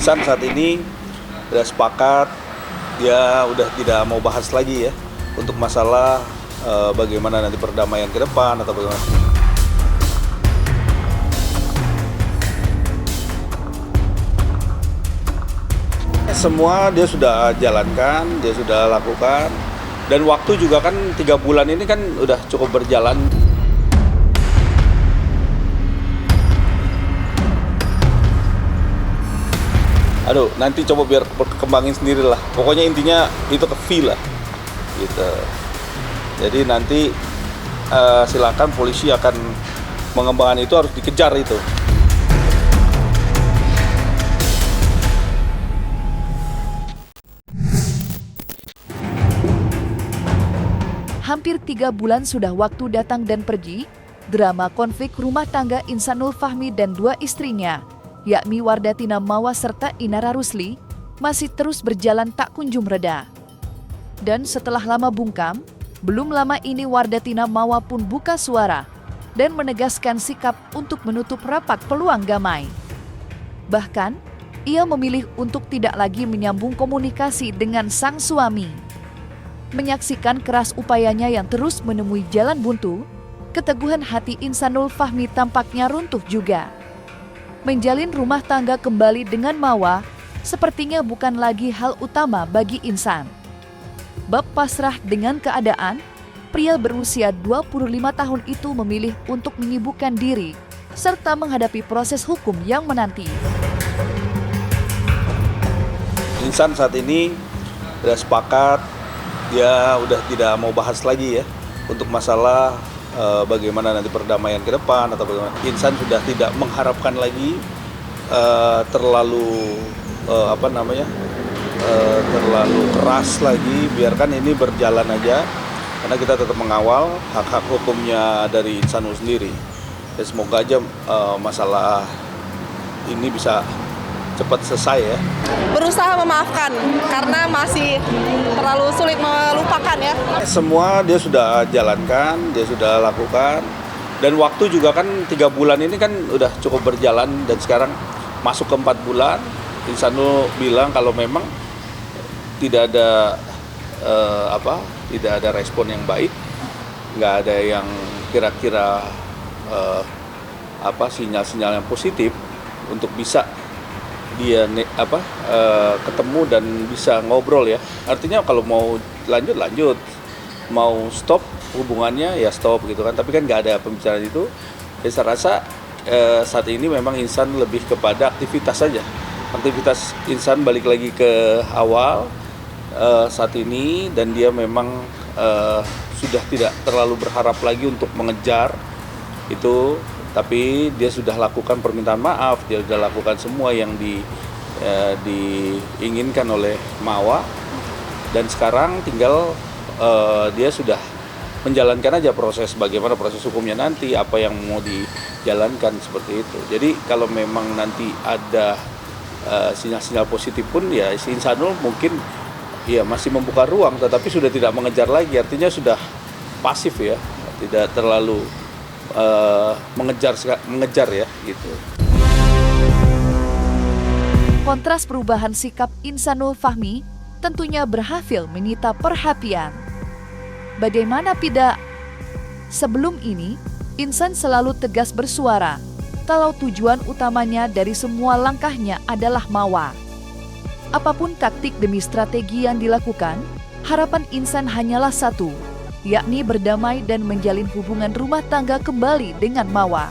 Insan saat ini sudah sepakat, dia udah tidak mau bahas lagi ya untuk masalah bagaimana nanti perdamaian ke depan atau bagaimana. Semua dia sudah jalankan, dia sudah lakukan, dan waktu juga kan 3 bulan ini kan udah cukup berjalan. Aduh, nanti coba biar kembangin sendiri lah. Pokoknya intinya itu ke feel lah, gitu. Jadi nanti silakan polisi akan mengembangkan itu, harus dikejar itu. Hampir 3 bulan sudah waktu datang dan pergi, drama konflik rumah tangga Insanul Fahmi dan 2 istrinya, yakni Wardatina Mawa serta Inara Rusli, masih terus berjalan tak kunjung reda. Dan setelah lama bungkam, belum lama ini Wardatina Mawa pun buka suara dan menegaskan sikap untuk menutup rapat peluang damai. Bahkan, ia memilih untuk tidak lagi menyambung komunikasi dengan sang suami. Menyaksikan keras upayanya yang terus menemui jalan buntu, keteguhan hati Insanul Fahmi tampaknya runtuh juga. Menjalin rumah tangga kembali dengan Mawa sepertinya bukan lagi hal utama bagi Insan. Bab pasrah dengan keadaan, pria berusia 25 tahun itu memilih untuk menyibukkan diri serta menghadapi proses hukum yang menanti. Insan saat ini sudah sepakat, dia udah tidak mau bahas lagi ya untuk masalah bagaimana nanti perdamaian ke depan atau bagaimana. Insan sudah tidak mengharapkan lagi terlalu terlalu keras lagi, biarkan ini berjalan aja karena kita tetap mengawal hak-hak hukumnya dari Insanul sendiri. Ya, semoga aja masalah ini bisa cepat selesai ya. Berusaha memaafkan karena masih terlalu sulit melupakan ya. Semua dia sudah jalankan, dia sudah lakukan, dan waktu juga kan 3 bulan ini kan udah cukup berjalan, dan sekarang masuk ke 4 bulan. Insanul bilang kalau memang tidak ada tidak ada respon yang baik, nggak ada yang kira-kira sinyal-sinyal yang positif untuk bisa dia ketemu dan bisa ngobrol ya. Artinya kalau mau lanjut, mau stop hubungannya ya stop gitu kan. Tapi kan nggak ada pembicaraan itu. Ya, saya rasa saat ini memang Insan lebih kepada aktivitas saja. Aktivitas Insan balik lagi ke awal saat ini, dan dia memang sudah tidak terlalu berharap lagi untuk mengejar itu. Tapi dia sudah lakukan permintaan maaf, dia sudah lakukan semua yang diinginkan oleh Mawa, dan sekarang tinggal dia sudah menjalankan aja proses, bagaimana proses hukumnya nanti, apa yang mau dijalankan seperti itu. Jadi kalau memang nanti ada sinyal-sinyal positif pun ya si Insanul mungkin ya masih membuka ruang, tetapi sudah tidak mengejar lagi, artinya sudah pasif ya, tidak terlalu mengejar ya gitu. Kontras perubahan sikap Insanul Fahmi tentunya berhasil menyita perhatian. Bagaimana tidak? Sebelum ini, Insan selalu tegas bersuara kalau tujuan utamanya dari semua langkahnya adalah Mawa. Apapun taktik demi strategi yang dilakukan, harapan Insan hanyalah satu, yakni berdamai dan menjalin hubungan rumah tangga kembali dengan Mawa.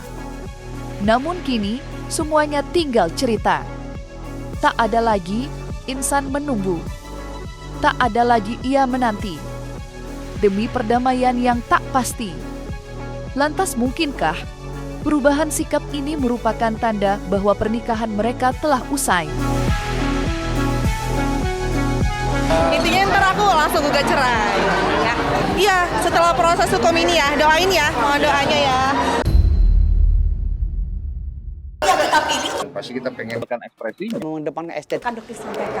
Namun kini, semuanya tinggal cerita. Tak ada lagi Insan menunggu. Tak ada lagi ia menanti. Demi perdamaian yang tak pasti. Lantas mungkinkah perubahan sikap ini merupakan tanda bahwa pernikahan mereka telah usai? Intinya ntar aku langsung gugat cerai ya. Iya, setelah proses hukum ini ya, doain ya, mohon doanya ya. Pasti kita pengen ekspresi mengedepankan estetika.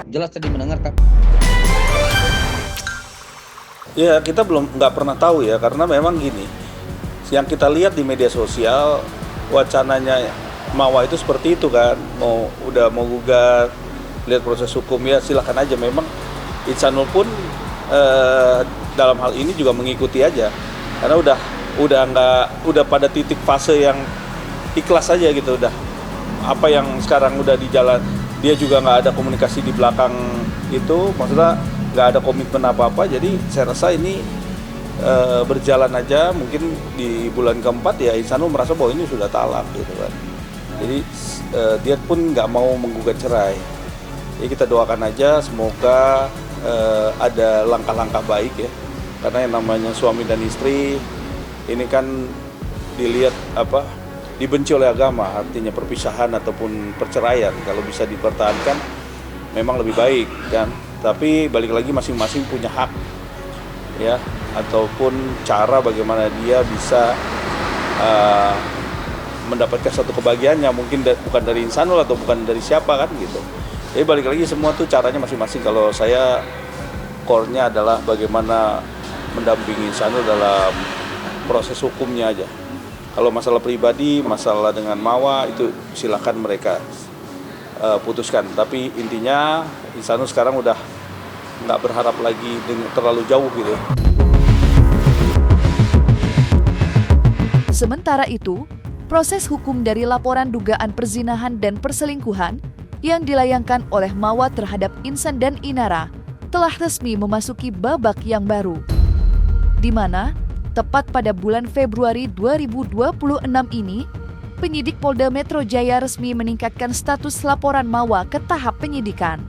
jelas tadi mendengarkan. Ya kita nggak pernah tahu ya, karena memang gini, yang kita lihat di media sosial wacananya Mawa itu seperti itu kan, udah mau gugat lihat proses hukum ya silakan aja. Memang Insanul pun dalam hal ini juga mengikuti aja, karena udah pada titik fase yang ikhlas aja gitu. Udah apa yang sekarang udah di jalan, dia juga nggak ada komunikasi di belakang itu, maksudnya nggak ada komitmen apa-apa. Jadi saya rasa ini berjalan aja. Mungkin di bulan keempat ya Insanul merasa bahwa ini sudah talak gitu kan. Jadi dia pun nggak mau menggugat cerai. Jadi kita doakan aja semoga ada langkah-langkah baik ya. Karena yang namanya suami dan istri ini kan dilihat dibenci oleh agama, artinya perpisahan ataupun perceraian kalau bisa dipertahankan memang lebih baik kan. Tapi balik lagi masing-masing punya hak ya, ataupun cara bagaimana dia bisa mendapatkan satu kebahagiaannya, mungkin bukan dari Insanul atau bukan dari siapa kan gitu. Jadi balik lagi semua tuh caranya masing-masing. Kalau saya core-nya adalah bagaimana mendampingi Insanul dalam proses hukumnya aja. Kalau masalah pribadi, masalah dengan Mawa itu silakan mereka putuskan. Tapi intinya Insanul sekarang udah nggak berharap lagi terlalu jauh gitu. Sementara itu, proses hukum dari laporan dugaan perzinahan dan perselingkuhan yang dilayangkan oleh Mawa terhadap Insan dan Inara telah resmi memasuki babak yang baru, di mana tepat pada bulan Februari 2026 ini, penyidik Polda Metro Jaya resmi meningkatkan status laporan Mawa ke tahap penyidikan.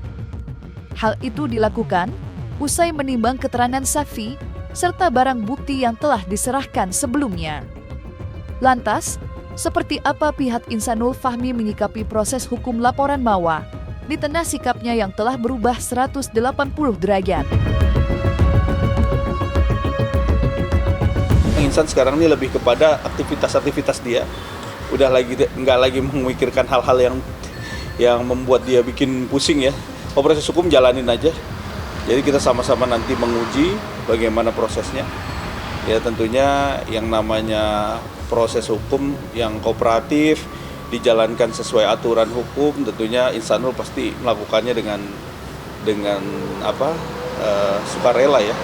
Hal itu dilakukan usai menimbang keterangan saksi serta barang bukti yang telah diserahkan sebelumnya. Lantas, seperti apa pihak Insanul Fahmi menyikapi proses hukum laporan Mawa di tengah sikapnya yang telah berubah 180 derajat? Insan sekarang ini lebih kepada aktivitas-aktivitas dia, udah nggak lagi memikirkan hal-hal yang membuat dia bikin pusing ya. Proses hukum jalanin aja. Jadi kita sama-sama nanti menguji bagaimana prosesnya. Ya tentunya yang namanya proses hukum yang kooperatif dijalankan sesuai aturan hukum, tentunya Insanul pasti melakukannya dengan sukarela ya,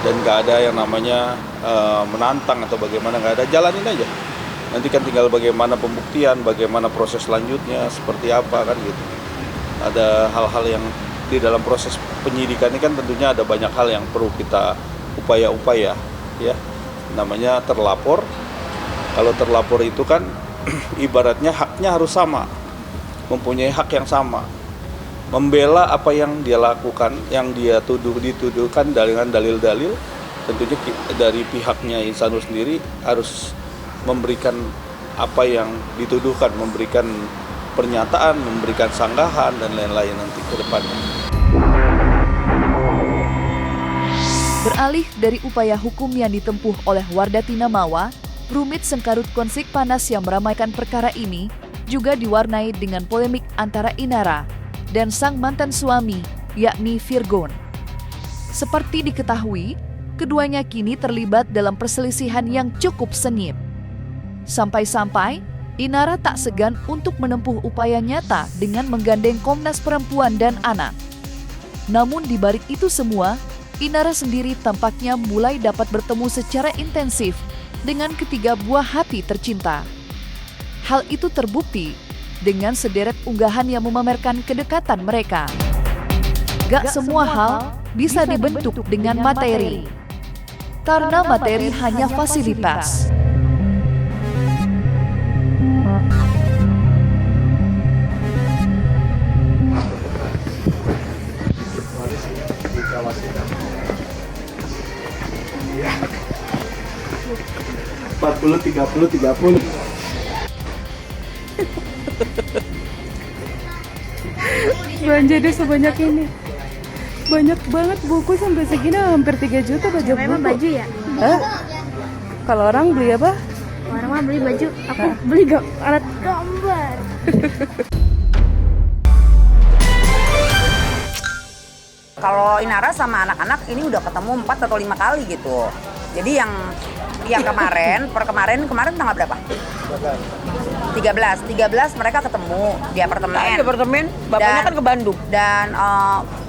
dan nggak ada yang namanya menantang atau bagaimana, nggak ada, jalanin aja. Nanti kan tinggal bagaimana pembuktian, bagaimana proses selanjutnya seperti apa kan gitu. Ada hal-hal yang di dalam proses penyidikan ini kan tentunya ada banyak hal yang perlu kita upaya-upaya ya, namanya terlapor. Kalau terlapor itu kan ibaratnya haknya harus sama, mempunyai hak yang sama, membela apa yang dia lakukan, yang dia dituduhkan dengan dalil-dalil. Tentunya dari pihaknya Insanul sendiri harus memberikan apa yang dituduhkan, memberikan pernyataan, memberikan sanggahan dan lain-lain nanti ke depannya. Beralih dari upaya hukum yang ditempuh oleh Wardatina Mawa, rumit sengkarut konflik panas yang meramaikan perkara ini juga diwarnai dengan polemik antara Inara dan sang mantan suami, yakni Virgon. Seperti diketahui, keduanya kini terlibat dalam perselisihan yang cukup sengit. Sampai-sampai, Inara tak segan untuk menempuh upaya nyata dengan menggandeng Komnas Perempuan dan Anak. Namun di balik itu semua, Inara sendiri tampaknya mulai dapat bertemu secara intensif dengan ketiga buah hati tercinta. Hal itu terbukti dengan sederet unggahan yang memamerkan kedekatan mereka. Gak semua hal bisa dibentuk dengan materi, karena materi hanya fasilitas. Belanja deh sebanyak ini. Banyak banget buku sampai segini, hampir 3 juta baju buku. Memang baju ya? Hah? Kalau orang beli apa? Orang mah beli baju, aku beli alat gambar. Kalau Inara sama anak-anak ini udah ketemu 4 atau 5 kali gitu. Jadi yang kemarin tanggal berapa? 13 13 mereka ketemu di apartemen. Bapaknya kan ke Bandung. Dan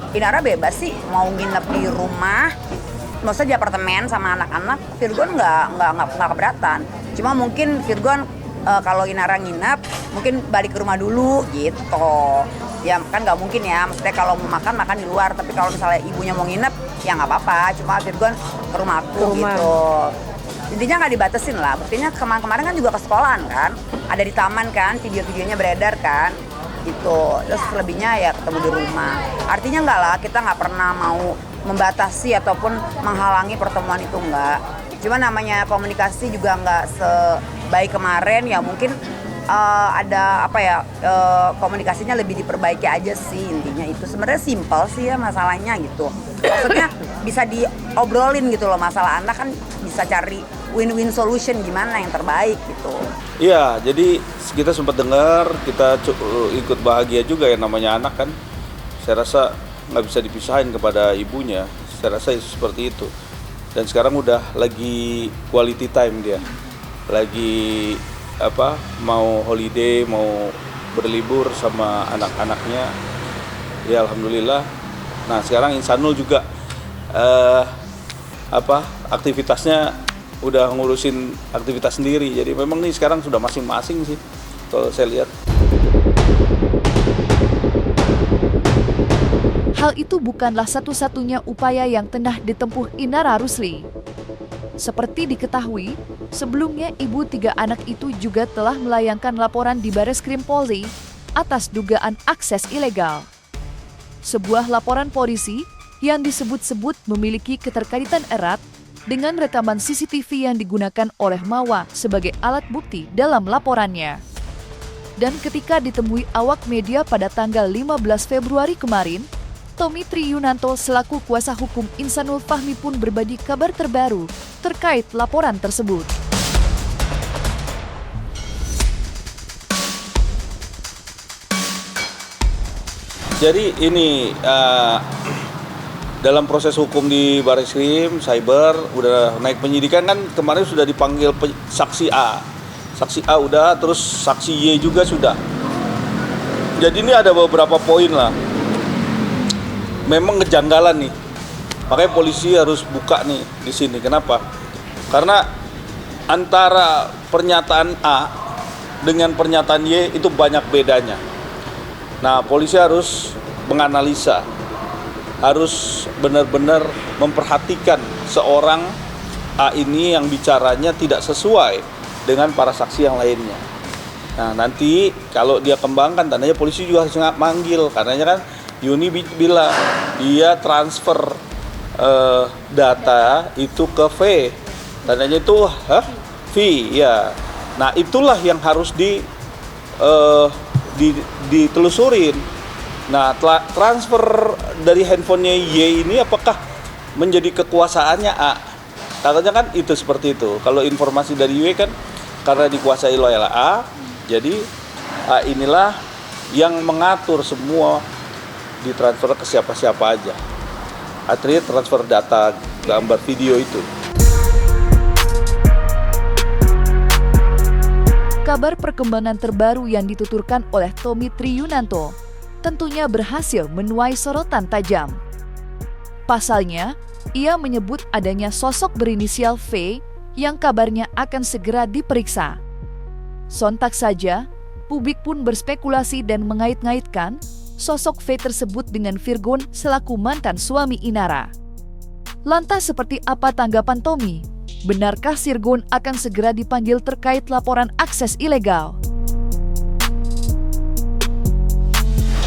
Inara bebas sih mau nginep di rumah, maksudnya di apartemen sama anak-anak. Virgon nggak keberatan. Cuma mungkin Virgon kalau Inara nginep mungkin balik ke rumah dulu gitu. Ya kan nggak mungkin ya, maksudnya kalau mau makan di luar. Tapi kalau misalnya ibunya mau nginep ya nggak apa-apa. Cuma Virgon ke rumahku gitu. Intinya nggak dibatasin lah. Buktinya kemarin kan juga ke sekolahan kan, ada di taman kan, video-videonya beredar kan. Gitu, terus selebihnya ya ketemu di rumah. Artinya enggak lah, kita nggak pernah mau membatasi ataupun menghalangi pertemuan itu, enggak. Cuma namanya komunikasi juga nggak sebaik kemarin, ya mungkin ada komunikasinya lebih diperbaiki aja sih. Intinya itu sebenarnya simpel sih ya masalahnya gitu. Maksudnya bisa diobrolin gitu loh, masalah anak kan bisa cari win-win solution gimana yang terbaik gitu. Iya, jadi kita sempat dengar, kita ikut bahagia juga ya, namanya anak kan. Saya rasa nggak bisa dipisahin kepada ibunya. Saya rasa seperti itu. Dan sekarang udah lagi quality time dia. Lagi mau holiday, mau berlibur sama anak-anaknya. Ya alhamdulillah. Nah sekarang Insanul juga aktivitasnya udah ngurusin aktivitas sendiri. Jadi memang nih sekarang sudah masing-masing sih kalau saya lihat. Hal itu bukanlah satu-satunya upaya yang tengah ditempuh Inara Rusli. Seperti diketahui, sebelumnya ibu 3 anak itu juga telah melayangkan laporan di Bareskrim Polri atas dugaan akses ilegal. Sebuah laporan polisi yang disebut-sebut memiliki keterkaitan erat dengan rekaman CCTV yang digunakan oleh Mawa sebagai alat bukti dalam laporannya. Dan ketika ditemui awak media pada tanggal 15 Februari kemarin, Tommy Triyunanto selaku kuasa hukum Insanul Fahmi pun berbagi kabar terbaru terkait laporan tersebut. Jadi ini dalam proses hukum di Bareskrim Cyber udah naik penyidikan kan, kemarin sudah dipanggil saksi A. Saksi A udah, terus saksi Y juga sudah. Jadi ini ada beberapa poin lah. Memang kejanggalan nih. Makanya polisi harus buka nih di sini. Kenapa? Karena antara pernyataan A dengan pernyataan Y itu banyak bedanya. Nah, polisi harus menganalisa, harus benar-benar memperhatikan seorang A ini yang bicaranya tidak sesuai dengan para saksi yang lainnya. Nah, nanti kalau dia kembangkan, tandanya polisi juga harus manggil. Karenanya kan Yuni bilang dia transfer data itu ke V. Tandanya itu V, ya. Nah, itulah yang harus ditelusurin. Nah, transfer dari handphonenya Y ini apakah menjadi kekuasaannya A? Katanya kan itu seperti itu. Kalau informasi dari Y kan karena dikuasai oleh A, jadi A inilah yang mengatur semua ditransfer ke siapa-siapa aja. Artinya transfer data, gambar, video itu. Kabar perkembangan terbaru yang dituturkan oleh Tommy Triyunanto tentunya berhasil menuai sorotan tajam. Pasalnya, ia menyebut adanya sosok berinisial V yang kabarnya akan segera diperiksa. Sontak saja, publik pun berspekulasi dan mengait-ngaitkan sosok V tersebut dengan Virgon selaku mantan suami Inara. Lantas seperti apa tanggapan Tommy? Benarkah Virgon akan segera dipanggil terkait laporan akses ilegal?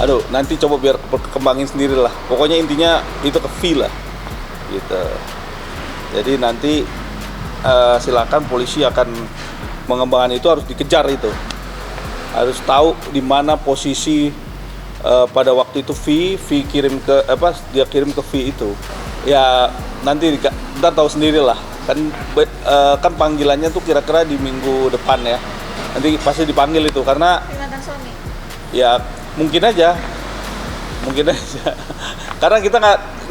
Aduh, nanti coba biar kembangin sendiri lah. Pokoknya intinya itu ke V lah. Gitu. Jadi nanti silakan polisi akan mengembangkan itu, harus dikejar itu. Harus tahu di mana posisi pada waktu itu V kirim ke dia kirim ke V itu. Ya nanti kita tahu sendirilah. Kan panggilannya tuh kira-kira di minggu depan ya. Nanti pasti dipanggil itu karena ya mungkin aja. Karena kita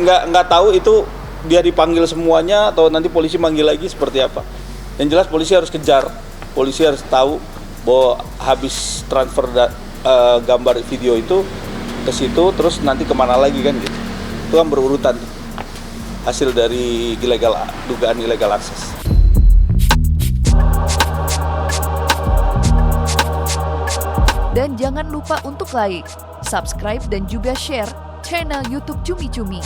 nggak tahu itu dia dipanggil semuanya atau nanti polisi manggil lagi seperti apa. Yang jelas polisi harus kejar, polisi harus tahu bahwa habis transfer gambar video itu ke situ, terus nanti kemana lagi kan gitu. Itu kan berurutan hasil dari dugaan ilegal akses. Dan jangan lupa untuk like, subscribe, dan juga share channel YouTube Cumi Cumi.